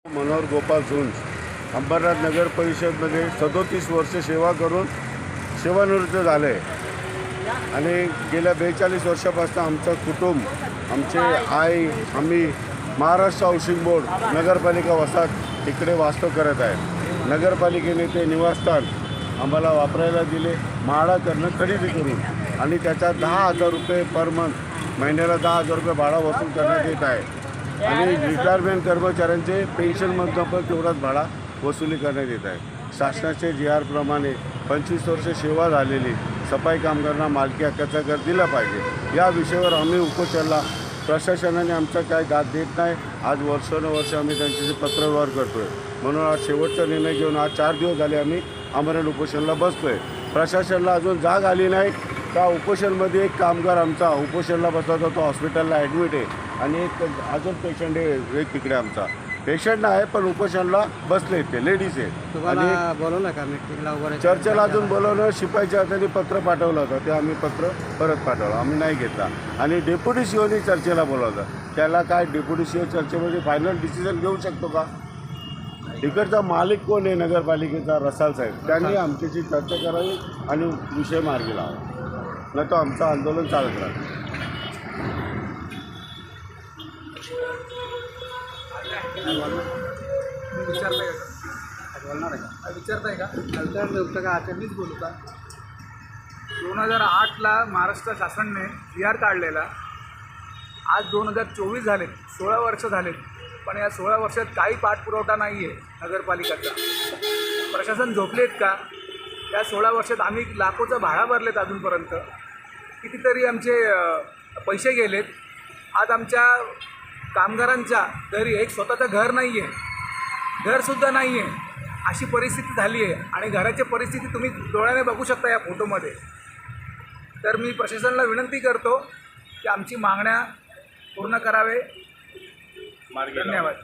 मनोहर गोपाल झुंज अंबरनाथ नगर परिषदमध्ये 37 वर्ष सेवा करून सेवानिवृत्त झाले आणि गेल्या 42 वर्षापासून आमचं कुटुंब, आमचे आई, आम्ही महाराष्ट्र हाऊसिंग बोर्ड नगरपालिका वसाहत इकडे वास्तव करत आहे। नगरपालिकेने ते निवासस्थान आम्हाला वापरायला दिले, म्हाडा करणं खरेदी करून आणि त्याचा 10,000 रुपये पर मंथ, महिन्याला 10,000 रुपये भाडा वसूल करण्यात येत आहे आणि रिटायरमेंट कर्मचाऱ्यांचे पेन्शनमधून पण तेवढाच भाडा वसुली करण्यात येत आहे। शासनाचे GR प्रमाणे 25 वर्ष सेवा झालेली सफाई कामगारांना मालकी हक्काचा कर दिला पाहिजे। या विषयावर आम्ही उपोषणाला प्रशासनाने आमचा काय दाद देत नाही। आज वर्षानुवर्ष आम्ही त्यांच्याशी पत्रव्यवहार करतो आहे, म्हणून आज शेवटचा निर्णय घेऊन आज 4 दिवस झाले आम्ही आमरण उपोषणाला बसतो आहे। प्रशासनाला अजून जाग आली नाही। त्या उपोषणमध्ये एक कामगार आमचा उपोषणाला बसला होता, तो हॉस्पिटलला ॲडमिट आहे आणि एक अजून पेशंट आहे, एक तिकडे आमचा पेशंट आहे पण उपोषणाला बसले, ते लेडीज आहे। आणि बोलवलं का मीटिंगला वगैरे? चर्चेला अजून बोलवलं, शिपाईच्या हाताने पत्र पाठवलं होतं, ते आम्ही पत्र परत पाठवलं, आम्ही नाही घेतला। आणि डेप्युटी CO चर्चेला बोलवलं, त्याला काय डेप्युटी CO चर्चेमध्ये फायनल डिसिजन घेऊ शकतो का? इकडचा मालिक कोण आहे नगरपालिकेचा? रसाल साहेब, त्यांनी आमच्याशी चर्चा करावी आणि विषय मार्गी लावा, नाही तर आमचं आंदोलन चालत राहतं। विचारताय का? विचारलं का? आता मीच बोलू का? 2008ला महाराष्ट्र शासनाने GR काढलेला, आज 2024 झालेत, 16 वर्ष झालेत, पण या 16 वर्षात काही पाठपुरवठा नाही आहे नगरपालिकाचा। प्रशासन झोपलेत का? या 16 वर्षात आम्ही लाखोचं भाडा भरलेत, अजूनपर्यंत कितीतरी आमचे पैसे गेलेत। आज आमच्या कामगारांच्या घरी एक स्वतःचं घर नाही आहे, घरसुद्धा नाही आहे, अशी परिस्थिती झाली आहे। आणि घराची परिस्थिती तुम्ही डोळ्याने बघू शकता या फोटोमध्ये। तर मी प्रशासनाला विनंती करतो की आमची मागण्या पूर्ण करावे। धन्यवाद।